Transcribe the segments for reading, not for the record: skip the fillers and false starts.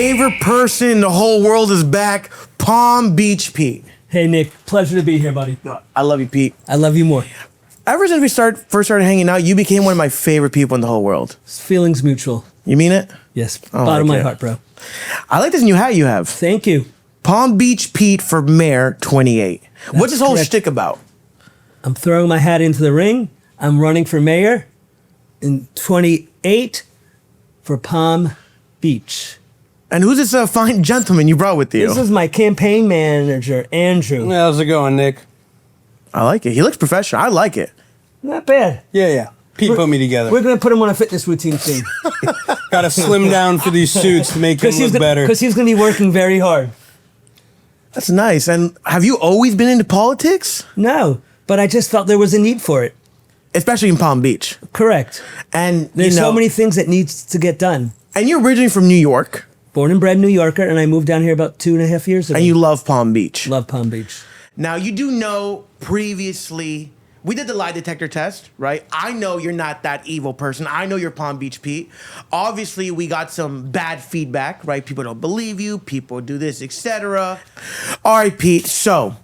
favorite person in the whole world is back, Palm Beach Pete. Hey, Nick. Pleasure to be here, buddy. I love you, Pete. I love you more. Ever since we first started hanging out, you became one of my favorite people in the whole world. Feelings mutual. You mean it? Yes. Oh, Bottom of my okay. heart, bro. I like this new hat you have. Thank you. Palm Beach Pete for Mayor 28. What's this whole correct. shtick about? I'm throwing my hat into the ring. I'm running for mayor in 28 for Palm Beach. And who's this fine gentleman you brought with you? This is my campaign manager, Andrew. How's it going, Nick? I like it. He looks professional. I like it. Not bad. Yeah. Pete put me together. We're going to put him on a fitness routine soon. Got to slim down for these suits to make him look better. Because he's going to be working very hard. That's nice. And have you always been into politics? No, but I just felt there was a need for it. Especially in Palm Beach. Correct. And There's you know, so many things that needs to get done. And you're originally from New York. Born and bred New Yorker, and I moved down here about 2.5 years ago. And you love Palm Beach. Love Palm Beach. Now, you do know previously, we did the lie detector test, right? I know you're not that evil person. I know you're Palm Beach Pete. Obviously, we got some bad feedback, right? People don't believe you. People do this, etc. All right, Pete. So,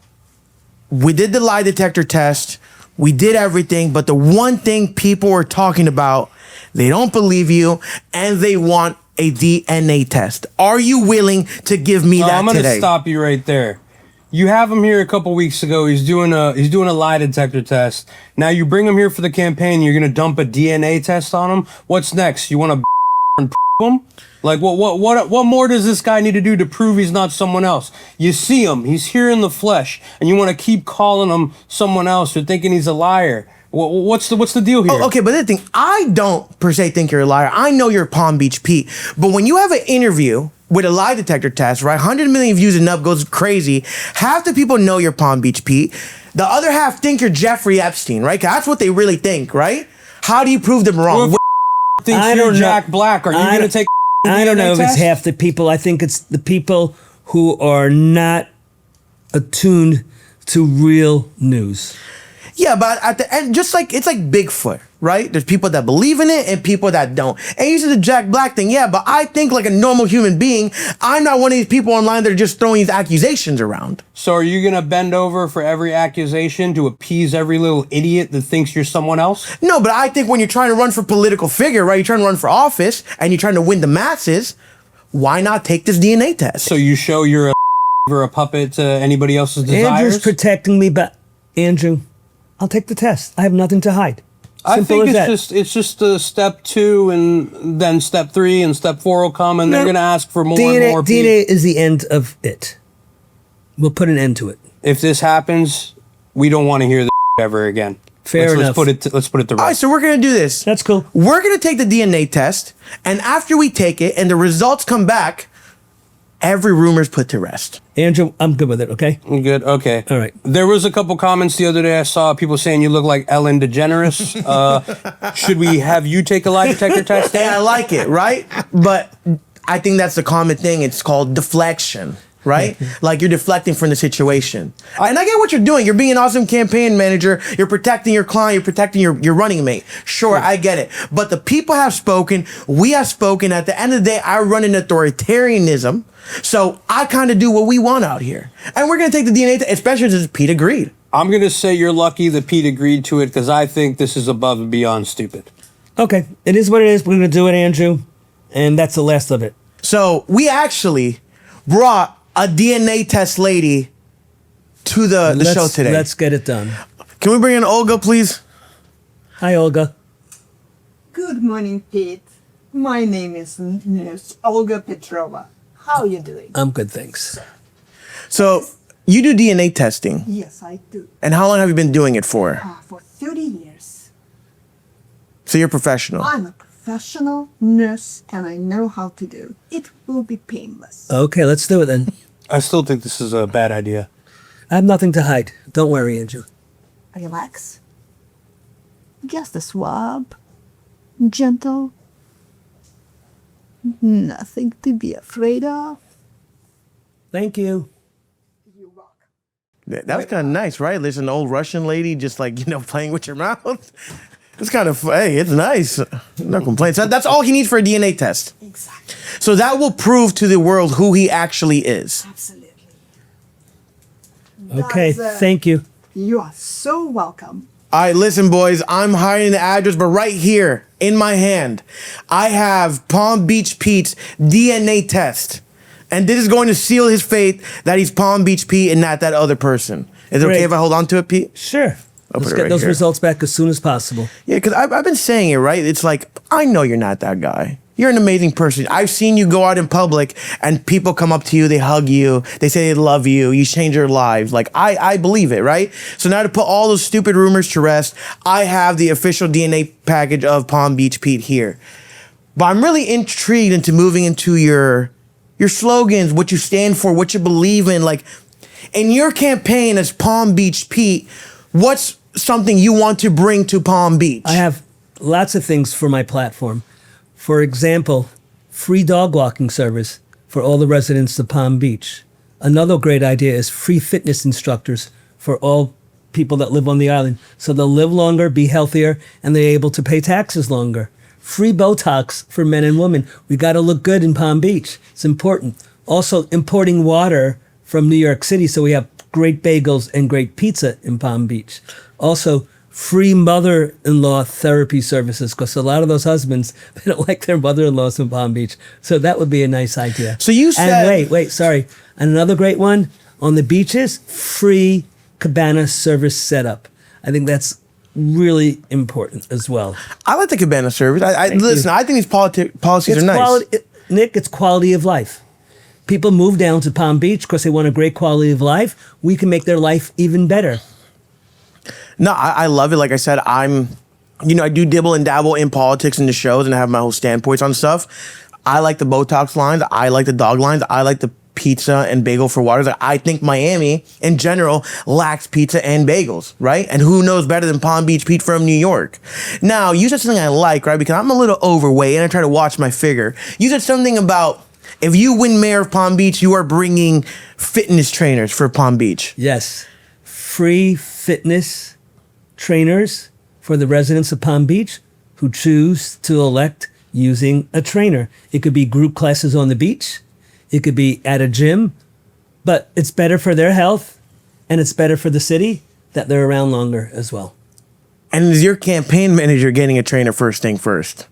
we did the lie detector test. We did everything. But the one thing people were talking about, they don't believe you, and they want a DNA test. Are you willing to give me that I'm gonna today? stop you right there. You have him here a couple weeks ago. He's doing a lie detector test. Now you bring him here for the campaign. You're gonna dump a DNA test on him. What's next? You want to him? Like what more does this guy need to do to prove he's not someone else? You see him. He's here in the flesh, and you want to keep calling him someone else or thinking he's a liar. What's the deal here? Oh, okay, but the thing, I don't per se think you're a liar. I know you're Palm Beach Pete. But when you have an interview with a lie detector test, right, 100 million views and up goes crazy, half the people know you're Palm Beach Pete. The other half think you're Jeffrey Epstein, right? 'Cause that's what they really think, right? How do you prove them wrong? Thinks I you're don't know. Jack Black. Are you I gonna don't- take? I don't know if it's test? half the people. I think it's the people who are not attuned to real news. Yeah, but at the end, just like, it's like Bigfoot, right? There's people that believe in it and people that don't. And you said the Jack Black thing, yeah, but I think like a normal human being, I'm not one of these people online that are just throwing these accusations around. So are you gonna bend over for every accusation to appease every little idiot that thinks you're someone else? No, but I think when you're trying to run for political figure, right? You're trying to run for office and you're trying to win the masses, why not take this DNA test? So you show you're or a puppet to anybody else's desires? Andrew's protecting me, but Andrew, I'll take the test. I have nothing to hide. I Simple think as it's just step 2 and then step 3 and step 4 will come and they're No, gonna ask for more DNA, and more people. DNA is the end of it. We'll put an end to it. If this happens, we don't want to hear this ever again. Fair enough. Let's put it to All right, rest. so we're going to do this. That's cool. We're going to take the DNA test, and after we take it and the results come back, every rumor's put to rest. Andrew, I'm good with it, okay? Good. Okay. All right. There was a couple comments the other day. I saw people saying you look like Ellen DeGeneres. Should we have you take a lie detector test? Hey, I like it, right? But I think that's the common thing. It's called deflection, right? Like you're deflecting from the situation. And I get what you're doing. You're being an awesome campaign manager. You're protecting your client. You're protecting your running mate. Sure, I get it. But the people have spoken. We have spoken. At the end of the day, I run an authoritarianism. So I kind of do what we want out here. And we're going to take the DNA test, especially since Pete agreed. I'm gonna say you're lucky that Pete agreed to it because I think this is above and beyond stupid. Okay, it is what it is. We're going to do it, Andrew. And that's the last of it. So we actually brought a DNA test lady to the show today. Let's get it done. Can we bring in Olga, please? Hi, Olga. Good morning, Pete. My name is Nurse Olga Petrova. How are you doing? I'm good, thanks. So you do DNA testing. Yes, I do. And how long have you been doing it for? For 30 years. So you're a professional. I'm a professional nurse and I know how to do. It will be painless. Okay, let's do it then. I still think this is a bad idea. I have nothing to hide. Don't worry, Andrew. Relax. Just a swab. Gentle. Nothing to be afraid of. Thank you. That was kind of nice, right? Listen, an old Russian lady just like, playing with your mouth. It's kind of, hey, it's nice. No complaints. That's all he needs for a DNA test. Exactly. So that will prove to the world who he actually is. Absolutely. Okay, That's, thank you. You are so welcome. All right, listen, boys, I'm hiding the address, but right here in my hand, I have Palm Beach Pete's DNA test. And this is going to seal his fate that he's Palm Beach Pete and not that other person. Is it okay Great. if I hold on to it, Pete? Sure. I'll Let's put it get right those here. results back as soon as possible. Yeah, because I've been saying it, right? It's like, I know you're not that guy. You're an amazing person. I've seen you go out in public and people come up to you, they hug you, they say they love you, you change their lives. Like, I believe it, right? So now to put all those stupid rumors to rest, I have the official DNA package of Palm Beach Pete here. But I'm really intrigued into moving into your slogans, what you stand for, what you believe in. Like, in your campaign as Palm Beach Pete, what's something you want to bring to Palm Beach? I have lots of things for my platform. For example, free dog walking service for all the residents of Palm Beach. Another great idea is free fitness instructors for all people that live on the island. So they'll live longer, be healthier, and they're able to pay taxes longer. Free Botox for men and women. We got to look good in Palm Beach. It's important. Also, importing water from New York City so we have great bagels and great pizza in Palm Beach. Also, free mother-in-law therapy services because a lot of those husbands, they don't like their mother-in-laws in Palm Beach. So that would be a nice idea. So you said- And wait, sorry. And another great one, on the beaches, free cabana service setup. I think that's really important as well. I like the cabana service. Listen, I think these policies are nice. Nick, it's quality of life. People move down to Palm Beach because they want a great quality of life. We can make their life even better. No, I love it. Like I said, I do dibble and dabble in politics and the shows, and I have my whole standpoints on stuff. I like the Botox lines. I like the dog lines. I like the pizza and bagel for waters. I think Miami in general lacks pizza and bagels, right? And who knows better than Palm Beach Pete from New York? Now, you said something I like, right? Because I'm a little overweight and I try to watch my figure. You said something about if you win mayor of Palm Beach, you are bringing fitness trainers for Palm Beach. Yes. Free fitness trainers for the residents of Palm Beach who choose to elect using a trainer. It could be group classes on the beach. It could be at a gym, but it's better for their health and it's better for the city that they're around longer as well. And is your campaign manager getting a trainer first thing first?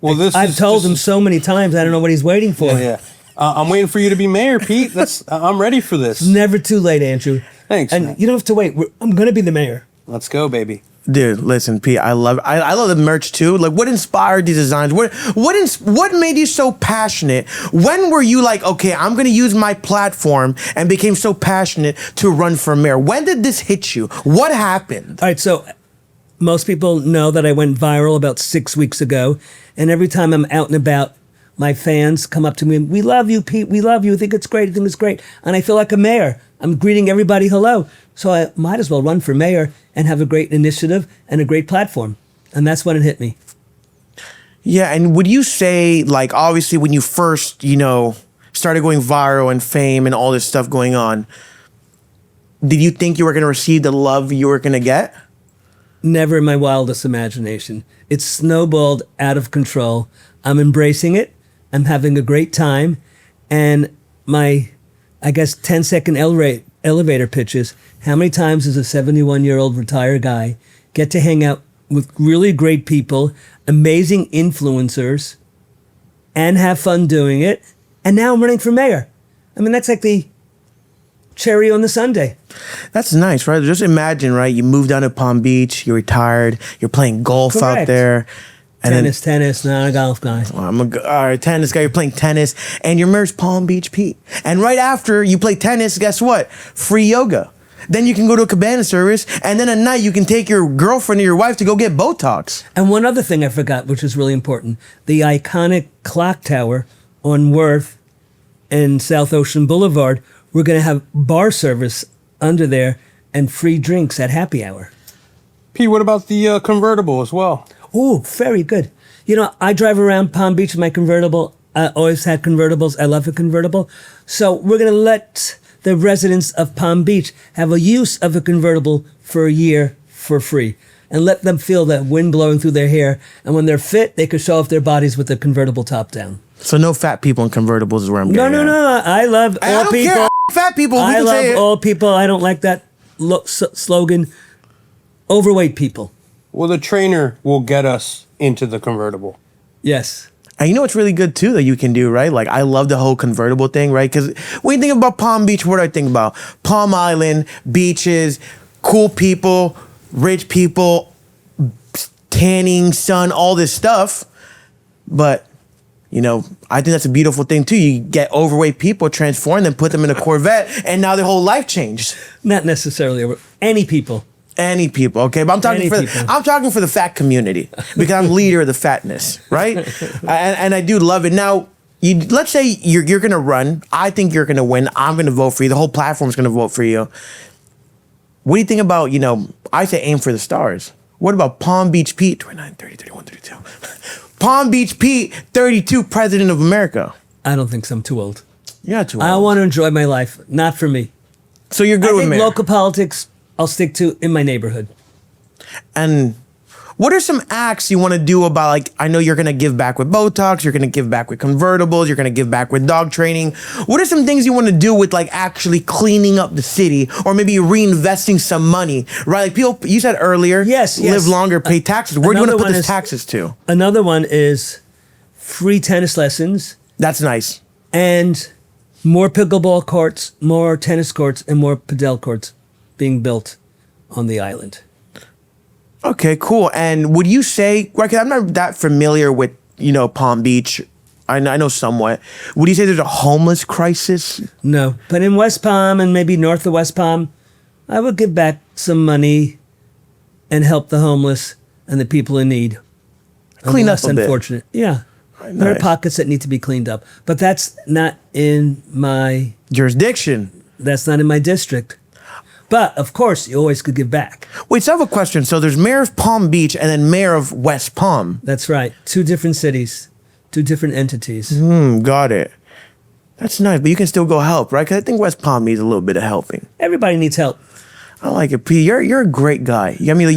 Well, I've told him so many times, I don't know what he's waiting for. Yeah. I'm waiting for you to be mayor, Pete. I'm ready for this. Never too late, Andrew. Thanks, And man. you don't have to wait. I'm going to be the mayor. Let's go, baby. Dude, listen, Pete, I love the merch too. Like, what inspired these designs? What made you so passionate? When were you like, okay, I'm gonna use my platform, and became so passionate to run for mayor? When did this hit you? What happened? All right, so most people know that I went viral about 6 weeks ago, and every time I'm out and about, my fans come up to me and, we love you, Pete, we love you, I think it's great, I think it's great. And I feel like a mayor. I'm greeting everybody hello. So I might as well run for mayor and have a great initiative and a great platform. And that's when it hit me. Yeah, and would you say, like, obviously when you first, started going viral and fame and all this stuff going on, did you think you were gonna receive the love you were gonna get? Never in my wildest imagination. It's snowballed out of control. I'm embracing it. I'm having a great time. And my, 10-second elevator pitches. How many times does a 71-year-old retired guy get to hang out with really great people, amazing influencers, and have fun doing it? And now I'm running for mayor. I mean, that's like the cherry on the sundae. That's nice, right? Just imagine, right? You moved down to Palm Beach, you're retired, you're playing golf out Correct. there. And Tennis, not a golf guy. all right, tennis guy, you're playing tennis, and your mayor's Palm Beach Pete. And right after you play tennis, guess what? Free yoga. Then you can go to a cabana service, and then at night you can take your girlfriend or your wife to go get Botox. And one other thing I forgot, which is really important, the iconic clock tower on Worth and South Ocean Boulevard, we're going to have bar service under there and free drinks at happy hour. Pete, what about the convertible as well? Oh, very good. I drive around Palm Beach in my convertible. I always had convertibles. I love a convertible. So we're going to let the residents of Palm Beach have a use of a convertible for a year for free. and let them feel that wind blowing through their hair. And when they're fit, they could show off their bodies with a convertible top down. So no fat people in convertibles is where I'm No, getting no, at. no. I love I all don't people. care. Fat people. We I can love say it. all people. I don't like that slogan. Overweight people. Well, the trainer will get us into the convertible. Yes. And you know what's really good too that you can do, right? Like I love the whole convertible thing, right? Because when you think about Palm Beach, what do I think about? Palm Island, beaches, cool people, rich people, tanning, sun, all this stuff. But you know, I think that's a beautiful thing too. You get overweight people, transform them, put them in a Corvette, and now their whole life changed. Not necessarily any people. Any people, okay, but I'm talking for the fat community because I'm leader of the fatness, right? and I do love it. Now, let's say you're gonna run. I think you're gonna win. I'm gonna vote for you. The whole platform's gonna vote for you. What do you think about, you know, I say aim for the stars. What about Palm Beach Pete, 29, 30, 31, 32? Palm Beach Pete, 32, President of America. I don't think so. I'm too old. You're not too I old. want to enjoy my life. Not for me. So you're I good with think me. local politics, I'll stick to in my neighborhood. And what are some acts you want to do about, like, I know you're going to give back with Botox, you're going to give back with convertibles, you're going to give back with dog training. What are some things you want to do with, like, actually cleaning up the city or maybe reinvesting some money, right? Like, people, you said earlier, Yes, yes. live longer, pay taxes. Where do you want Another to put one those is- taxes to? Another one is free tennis lessons That's nice. and more pickleball courts, more tennis courts, and more padel courts being built on the island. Okay, cool. And would you say, right, 'cause I'm not that familiar with, you know, Palm Beach. I know somewhat. Would you say there's a homeless crisis? No, but in West Palm and maybe north of West Palm, I would give back some money and help the homeless and the people in need. and Clean the up less a bit. unfortunate. Yeah. There are Nice. pockets that need to be cleaned up, but that's not in my Jurisdiction. district. But of course, you always could give back. Wait, so I have a question. So there's mayor of Palm Beach and then mayor of West Palm. That's right. Two different cities, two different entities. Got it. That's nice, but you can still go help, right? Because I think West Palm needs a little bit of helping. Everybody needs help. I like it, P. You're a great guy. I mean,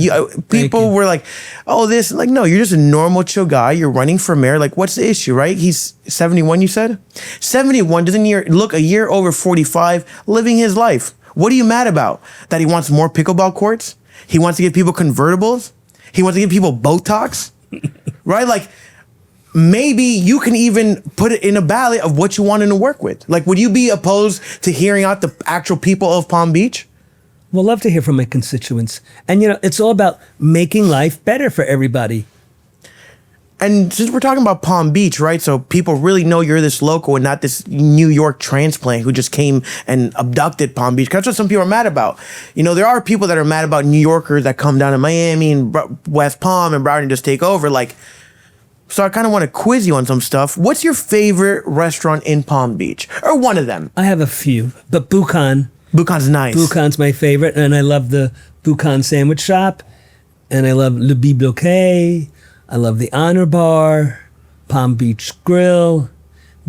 people you. were like, "Oh, this." Like, no, you're just a normal, chill guy. You're running for mayor. Like, what's the issue, right? He's 71. You said 71. Doesn't he look a year over 45, living his life? What are you mad about? That he wants more pickleball courts? He wants to give people convertibles? He wants to give people Botox? Right? Like, maybe you can even put it in a ballot of what you want him to work with. Like, would you be opposed to hearing out the actual people of Palm Beach? We'll love to hear from my constituents. And, you know, it's all about making life better for everybody. And since we're talking about Palm Beach, right? So people really know you're this local and not this New York transplant who just came and abducted Palm Beach. 'Cause that's what some people are mad about. You know, there are people that are mad about New Yorkers that come down to Miami and West Palm and Broward and just take over. Like, so I kind of want to quiz you on some stuff. What's your favorite restaurant in Palm Beach? Or one of them? I have a few, but Buchan. Buchan's nice. Buchan's my favorite, and I love the Buchan Sandwich Shop, and I love Le Biblioquet. I love the Honor Bar, Palm Beach Grill,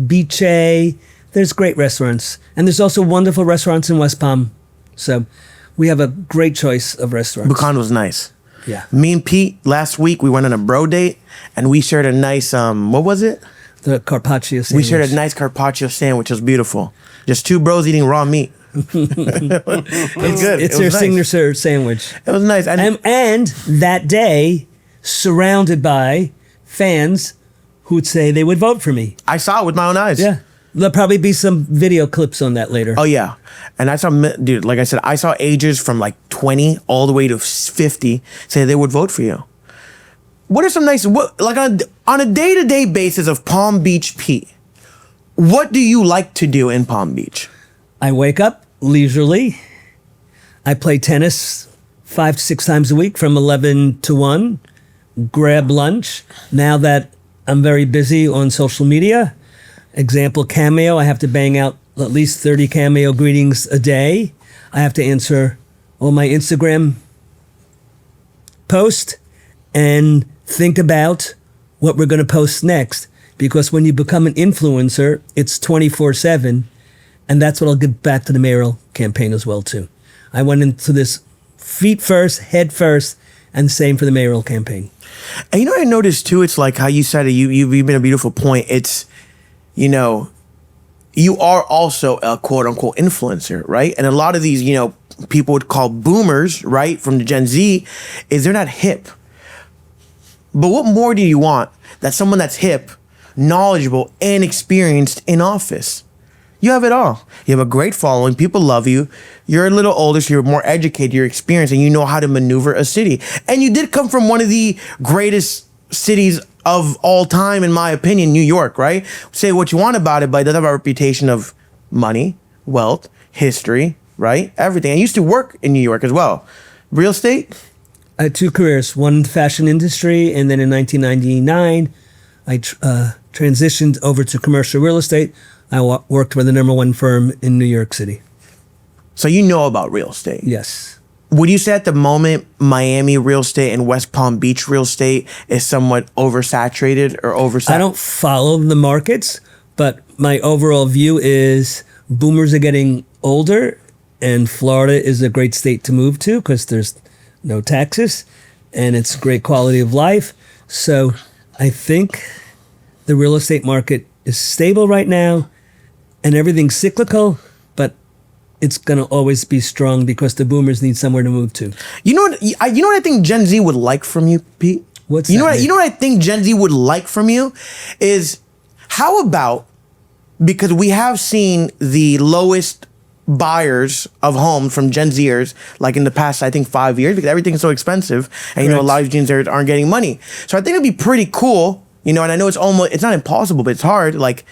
Beachay. There's great restaurants, and there's also wonderful restaurants in West Palm. So we have a great choice of restaurants. Buchan was nice. Yeah. Me and Pete, last week, we went on a bro date, and we shared a nice, what was it? The Carpaccio sandwich. We shared a nice carpaccio sandwich. It was beautiful. Just two bros eating raw meat. It was good. It's It their was nice. signature sandwich. It was nice. And that day, surrounded by fans who would say they would vote for me. I saw it with my own eyes. Yeah. There'll probably be some video clips on that later. Oh, yeah. And I saw, dude, like I said, I saw ages from like 20 all the way to 50 say they would vote for you. What are some nice, like on a day-to-day basis of Palm Beach Pete, what do you like to do in Palm Beach? I wake up leisurely. I play tennis 5 to 6 times a week from 11 to 1. Grab lunch. Now that I'm very busy on social media, example, Cameo, I have to bang out at least 30 Cameo greetings a day. I have to answer all my Instagram posts and think about what we're going to post next. Because when you become an influencer, it's 24/7. And that's what I'll give back to the mayoral campaign as well, too. I went into this feet first, head first, and same for the mayoral campaign. And you know what I noticed too? It's like how you said it. You've been a beautiful point. It's, you know, you are also a quote unquote influencer, right? And a lot of these, you know, people would call boomers, right, from the Gen Z, is they're not hip. But what more do you want that someone that's hip, knowledgeable, and experienced in office? You have it all. You have a great following. People love you. You're a little older, so you're more educated, you're experienced, and you know how to maneuver a city. And you did come from one of the greatest cities of all time, in my opinion, New York, right? Say what you want about it, but it does have a reputation of money, wealth, history, right? Everything. I used to work in New York as well. Real estate? I had 2 careers, one in the fashion industry, and then in 1999, I transitioned over to commercial real estate. I worked for the #1 firm in New York City. So you know about real estate. Yes. Would you say at the moment Miami real estate and West Palm Beach real estate is somewhat oversaturated or oversaturated? I don't follow the markets, but my overall view is boomers are getting older, and Florida is a great state to move to because there's no taxes and it's great quality of life. So I think the real estate market is stable right now and everything's cyclical, but it's going to always be strong because the boomers need somewhere to move to. You know what? You know what I think Gen Z would like from you, Pete? What's you that know what? mean? You know what I think Gen Z would like from you is how about, because we have seen the lowest buyers of homes from Gen Zers like in the past, I think 5 years, because everything's so expensive, and you know a lot of Gen Zers aren't getting money. So I think it'd be pretty cool, you know. And I know it's not impossible, but it's hard. Like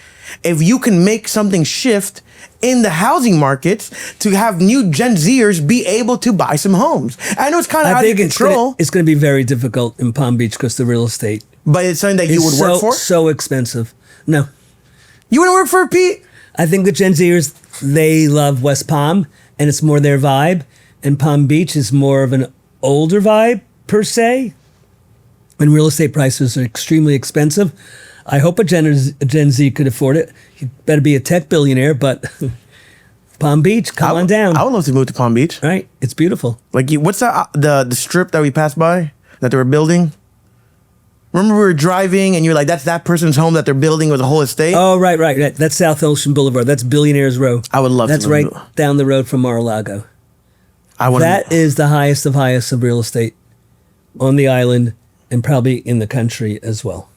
if you can make something shift in the housing markets to have new Gen Zers be able to buy some homes. I know it's kind of out of control, it's going to be very difficult in Palm Beach because the real estate but it's something that you would is work for. so expensive. No, You wouldn't work for it, Pete? I think the Gen Zers, they love West Palm and it's more their vibe. And Palm Beach is more of an older vibe per se. And real estate prices are extremely expensive. I hope a Gen Z could afford it. You better be a tech billionaire, but Palm Beach, come on down. I would love to move to Palm Beach. Right? It's beautiful. Like, what's that? The strip that we passed by that they were building. Remember we were driving and you're like, that's that person's home that they're building with a whole estate. Oh, right. That's South Ocean Boulevard. That's Billionaires Row. I would love to That's live right down the road from Mar-a-Lago. That Is the highest of real estate on the island and probably in the country as well.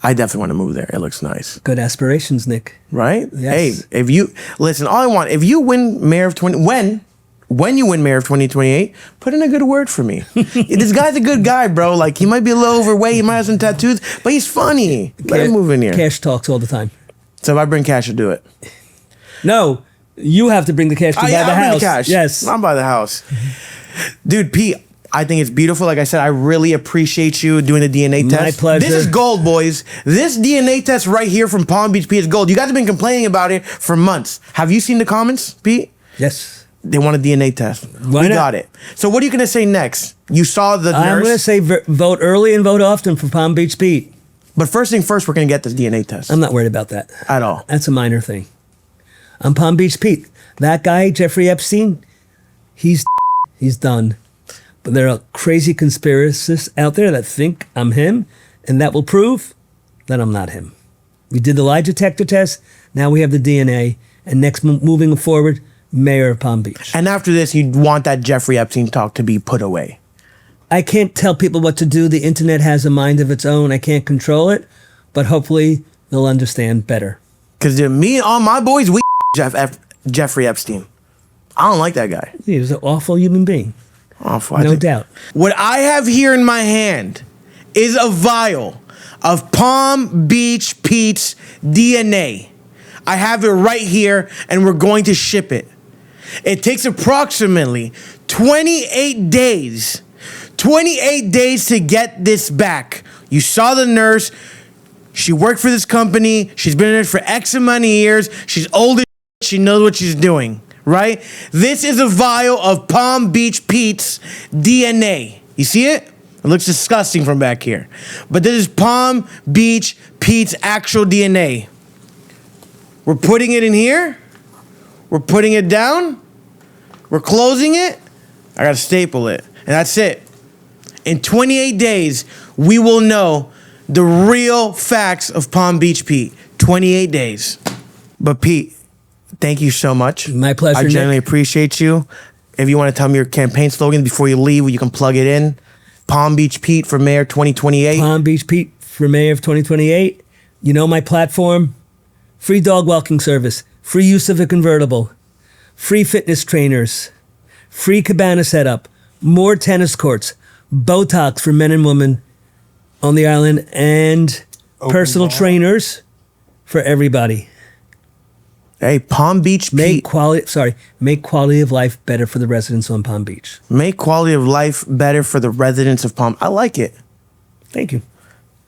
I definitely want to move there. It looks nice. Good aspirations, Nick. Right? Yes. Hey, if you listen, all I want, if you win mayor of when you win mayor of 2028, put in a good word for me. This guy's a good guy, bro. Like, he might be a little overweight, he might have some tattoos, but he's funny. Let him move in here. Cash talks all the time. So if I bring cash, I'll do it. No, you have to bring the cash to buy the I'll bring house. the cash. Yes. I'll buy the house. Dude, Pete, I think it's beautiful. Like I said, I really appreciate you doing the DNA test. My pleasure. This is gold, boys. This DNA test right here from Palm Beach, Pete, is gold. You guys have been complaining about it for months. Have you seen the comments, Pete? Yes. They want a DNA test. Why we not? got it. So what are you going to say next? You saw the I'm going to nurse. say vote early and vote often for Palm Beach Pete. But first thing first, we're going to get this DNA test. I'm not worried about that. At all. That's a minor thing. I'm Palm Beach Pete. That guy, Jeffrey Epstein, he's done. But there are crazy conspiracists out there that think I'm him, and that will prove that I'm not him. We did the lie detector test. Now we have the DNA. And next, moving forward, Mayor of Palm Beach. And after this, you want that Jeffrey Epstein talk to be put away. I can't tell people what to do. The internet has a mind of its own. I can't control it, but hopefully they'll understand better. Because me and all my boys, we Jeffrey Epstein. I don't like that guy. He was an awful human being. Awful. No doubt. What I have here in my hand is a vial of Palm Beach Pete's DNA. I have it right here, and we're going to ship it. It takes approximately 28 days. 28 days to get this back. You saw the nurse. She worked for this company. She's been in it for X amount of years. She's old as shit. She knows what she's doing, right? This is a vial of Palm Beach Pete's DNA. You see it? It looks disgusting from back here. But this is Palm Beach Pete's actual DNA. We're putting it in here. We're putting it down. We're closing it. I gotta staple it. And that's it. In 28 days, we will know the real facts of Palm Beach Pete. 28 days. But Pete, thank you so much. My pleasure, I Nick. genuinely appreciate you. If you want to tell me your campaign slogan before you leave, you can plug it in. Palm Beach Pete for Mayor 2028. Palm Beach Pete for Mayor of 2028. You know my platform? Free dog walking service, free use of a convertible, free fitness trainers, free cabana setup, more tennis courts, Botox for men and women on the island, and personal bar. trainers for everybody. Hey, Palm Beach Make Pete. make quality of life better for the residents on Palm Beach. Make quality of life better for the residents of Palm. I like it. Thank you.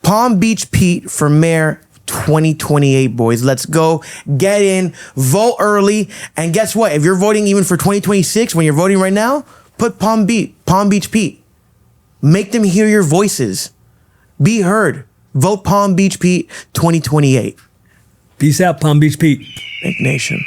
Palm Beach Pete for Mayor 2028, boys. Let's go. Get in, vote early, and guess what? If you're voting even for 2026, when you're voting right now, put Palm Beach Pete. Make them hear your voices. Be heard. Vote Palm Beach Pete 2028. Peace out, Palm Beach Pete. Nick Nation.